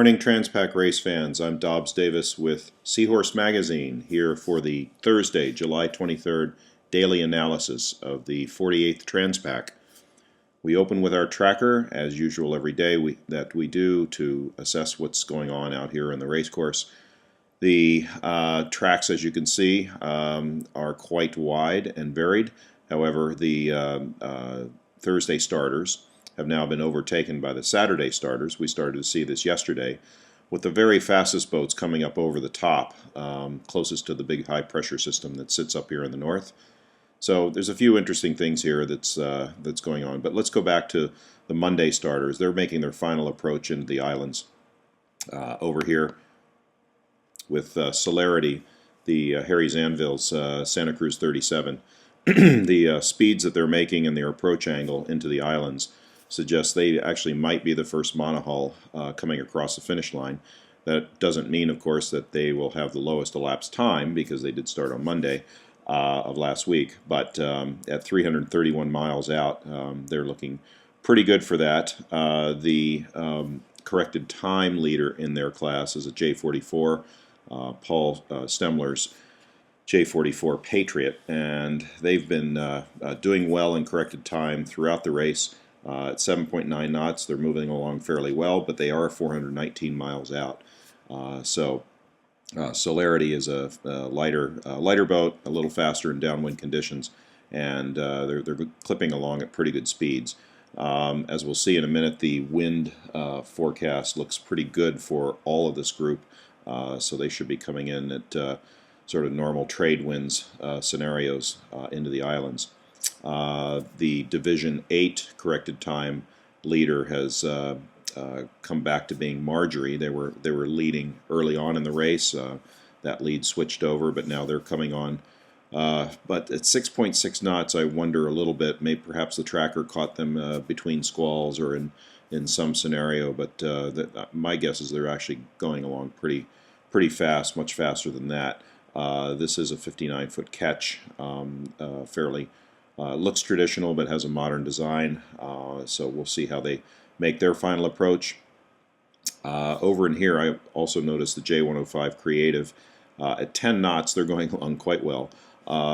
morning, Transpac race fans. I'm Dobbs Davis with Seahorse Magazine here for the Thursday, July 23rd daily analysis of the 48th Transpac. We open with our tracker, as usual every day that we do to assess what's going on out here in the race course. The tracks, as you can see, are quite wide and varied. However, the Thursday starters have now been overtaken by the Saturday starters. We started to see this yesterday with the very fastest boats coming up over the top, closest to the big high pressure system that sits up here in the north. So there's a few interesting things here that's going on. But let's go back to the Monday starters. They're making their final approach into the islands over here with Celerity, the Harry Zanville's Santa Cruz 37. The speeds that they're making and their approach angle into the islands suggests they actually might be the first monohull coming across the finish line. That doesn't mean, of course, that they will have the lowest elapsed time, because they did start on Monday of last week. But at 331 miles out, they're looking pretty good for that. The corrected time leader in their class is a J44, Paul Stemler's J44 Patriot, and they've been doing well in corrected time throughout the race. At 7.9 knots, they're moving along fairly well, but they are 419 miles out. Celerity is a lighter boat, a little faster in downwind conditions, and they're clipping along at pretty good speeds. As we'll see in a minute, the wind forecast looks pretty good for all of this group, so they should be coming in at sort of normal trade winds scenarios into the islands. The Division 8 corrected time leader has come back to being Marjorie. They were leading early on in the race. That lead switched over, but now they're coming on. But at 6.6 knots, I wonder a little bit. Maybe perhaps the tracker caught them between squalls or in some scenario. But my guess is they're actually going along pretty fast, much faster than that. This is a 59-foot catch, fairly looks traditional but has a modern design, so we'll see how they make their final approach. Over in here, I also noticed the J105 Creative. At 10 knots, they're going along quite well.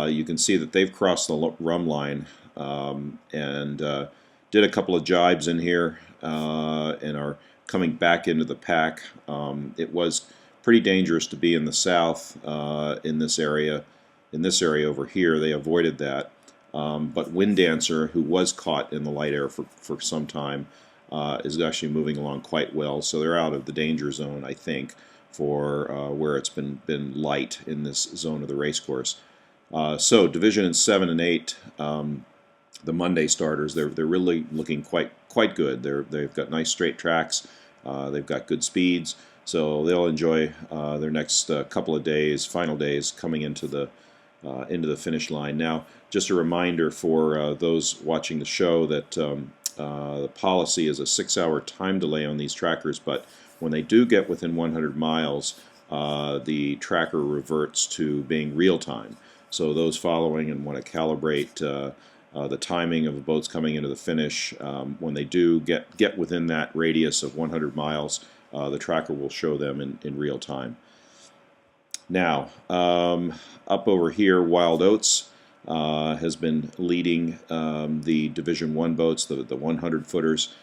You can see that they've crossed the rum line and did a couple of jibes in here and are coming back into the pack. It was pretty dangerous to be in the south in this area over here. They avoided that. But Wind Dancer, who was caught in the light air for some time, is actually moving along quite well. So they're out of the danger zone, I think, for where it's been light in this zone of the race course. So Division 7 and 8, the Monday starters, they're really looking quite good. They've got nice straight tracks. They've got good speeds. So they'll enjoy their next couple of days, final days, coming into the finish line. Now, just a reminder for those watching the show that the policy is a 6-hour time delay on these trackers, but when they do get within 100 miles, the tracker reverts to being real time. So those following and want to calibrate the timing of the boats coming into the finish, when they do get within that radius of 100 miles, the tracker will show them in real time. Now, up over here, Wild Oats has been leading the Division 1 boats, the 100-footers.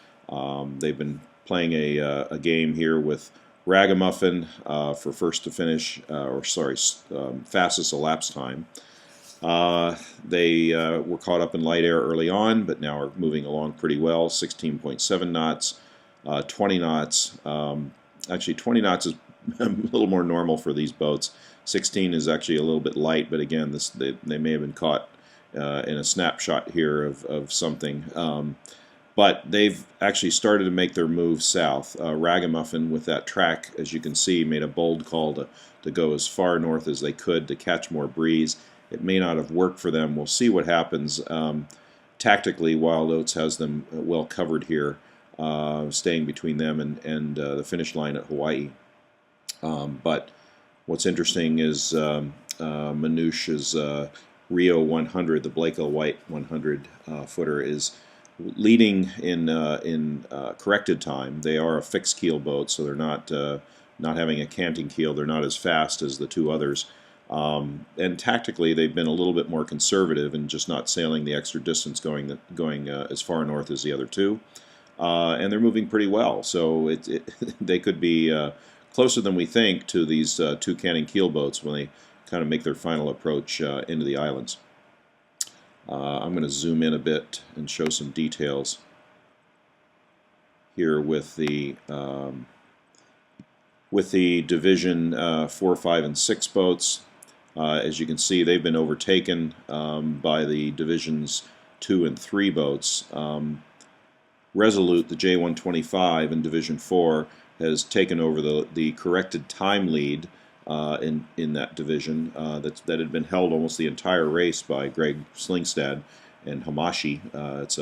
They've been playing a game here with Ragamuffin for first to finish, fastest elapsed time. They were caught up in light air early on, but now are moving along pretty well, 16.7 knots, 20 knots. Actually, 20 knots is a little more normal for these boats. 16 is actually a little bit light, but again, they may have been caught in a snapshot here of something. But they've actually started to make their move south. Ragamuffin, with that track, as you can see, made a bold call to go as far north as they could to catch more breeze. It may not have worked for them. We'll see what happens. Tactically, Wild Oats has them well covered here, staying between them and the finish line at Hawaii. But what's interesting is Manouche's Rio 100, the Blake L. White 100 footer, is leading in corrected time. They are a fixed keel boat, so they're not having a canting keel. They're not as fast as the two others. And tactically, they've been a little bit more conservative and just not sailing the extra distance, going as far north as the other two. And they're moving pretty well. So they could be closer than we think to these two canting keel boats when they kind of make their final approach into the islands. I'm going to zoom in a bit and show some details here with the Division 4, 5, and 6 boats. As you can see, they've been overtaken by the Divisions 2 and 3 boats. Resolute, the J125 in Division 4, has taken over the corrected time lead in that division that had been held almost the entire race by Greg Slingstad and Hamashi. It's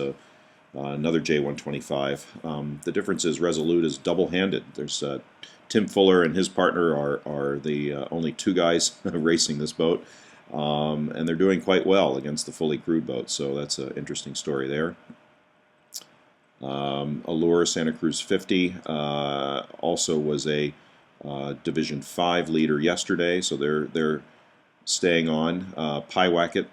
another J125. The difference is Resolute is double-handed. There's Tim Fuller and his partner are the only two guys racing this boat, and they're doing quite well against the fully crewed boat, so that's an interesting story there. Allure Santa Cruz 50 also was a Division 5 leader yesterday, so they're staying on. Pyewacket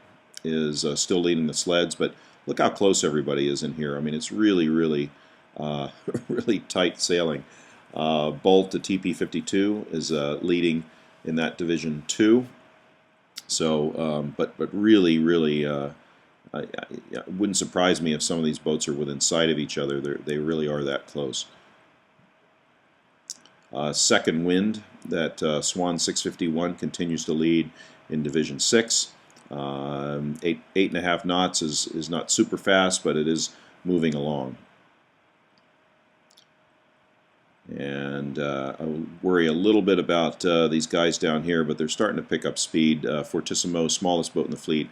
is still leading the sleds, but look how close everybody is in here. I mean, it's really, really, really tight sailing. Bolt, the TP52, is leading in that Division 2. So, but really, really, it wouldn't surprise me if some of these boats are within sight of each other. They really are that close. Second Wind, that Swan 651 continues to lead in Division 6. 8.5 knots is not super fast, but it is moving along. And I worry a little bit about these guys down here, but they're starting to pick up speed. Fortissimo, smallest boat in the fleet,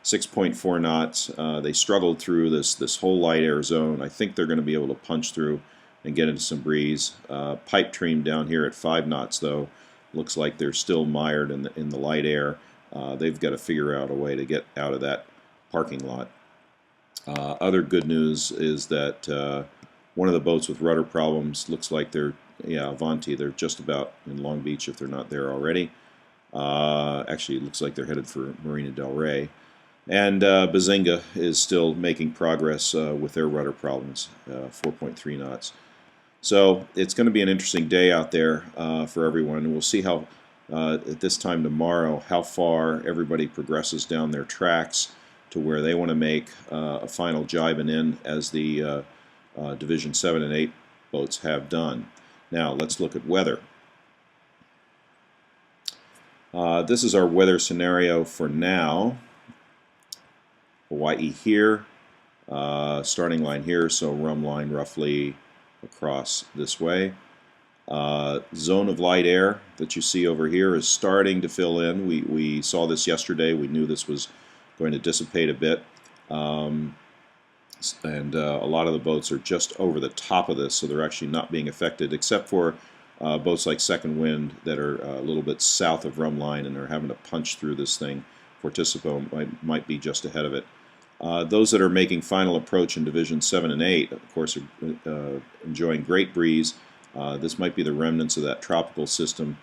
6.4 knots. They struggled through this whole light air zone. I think they're going to be able to punch through and get into some breeze. Pipe Dream down here at 5 knots, though, looks like they're still mired in the light air. They've got to figure out a way to get out of that parking lot. Other good news is that one of the boats with rudder problems looks like they're, Avanti, they're just about in Long Beach if they're not there already. Actually, it looks like they're headed for Marina del Rey. And Bazinga is still making progress with their rudder problems, 4.3 knots. So it's going to be an interesting day out there for everyone, and we'll see how, at this time tomorrow, how far everybody progresses down their tracks to where they want to make a final jibing in as the Division 7 and 8 boats have done. Now let's look at weather. This is our weather scenario for now. Hawaii here, starting line here, so rum line roughly across this way. Zone of light air that you see over here is starting to fill in. We saw this yesterday. We knew this was going to dissipate a bit. And a lot of the boats are just over the top of this, so they're actually not being affected, except for boats like Second Wind that are a little bit south of rum line and are having to punch through this thing. Fortissimo might be just ahead of it. Those that are making final approach in Division 7 and 8, of course, are enjoying great breeze. This might be the remnants of that tropical system,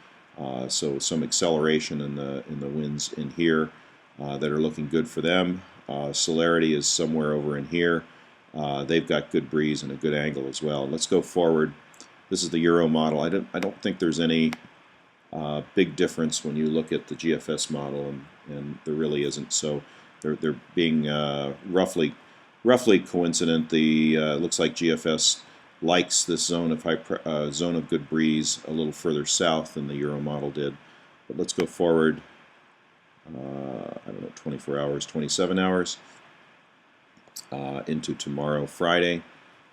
so some acceleration in the winds in here that are looking good for them. Celerity is somewhere over in here. They've got good breeze and a good angle as well. Let's go forward. This is the Euro model. I don't think there's any big difference when you look at the GFS model, and there really isn't. So they're being roughly coincident. The looks like GFS likes this zone of good breeze a little further south than the Euro model did. But let's go forward. I don't know, 24 hours, 27 hours into tomorrow, Friday.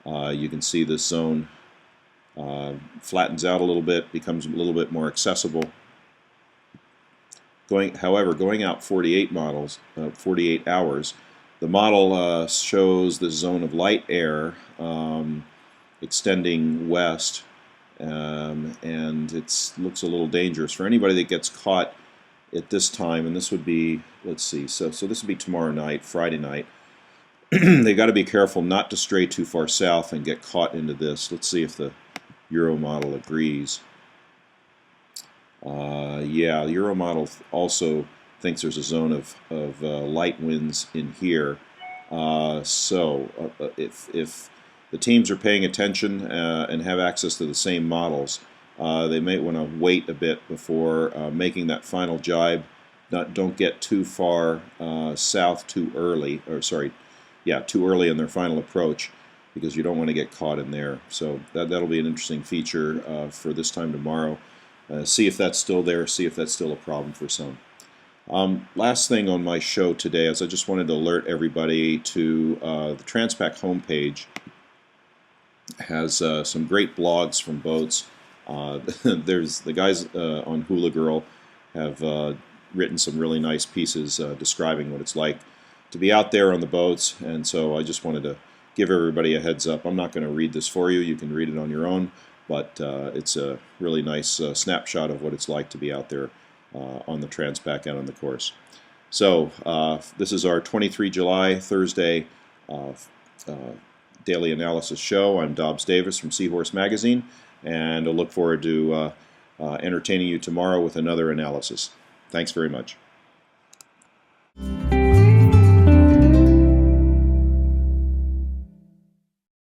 You can see this zone flattens out a little bit, becomes a little bit more accessible. However, going out 48 hours, the model shows the zone of light air extending west, and it looks a little dangerous for anybody that gets caught at this time. And this would be, let's see, so this would be tomorrow night, Friday night. they got to be careful not to stray too far south and get caught into this. Let's see if the Euro model agrees. Yeah, the Euro model also thinks there's a zone of light winds in here. If the teams are paying attention and have access to the same models, they may want to wait a bit before making that final jibe. Don't get too far south too early, too early in their final approach, because you don't want to get caught in there. So that'll be an interesting feature for this time tomorrow. See if that's still there, see if that's still a problem for some. Last thing on my show today is I just wanted to alert everybody to the Transpac homepage. Has some great blogs from boats. There's the guys on Hula Girl have written some really nice pieces describing what it's like to be out there on the boats, and so I just wanted to give everybody a heads up. I'm not going to read this for you. You can read it on your own, but it's a really nice snapshot of what it's like to be out there on the Transpac and on the course. So this is our 23 July, Thursday daily analysis show. I'm Dobbs Davis from Seahorse Magazine, and I look forward to entertaining you tomorrow with another analysis. Thanks very much.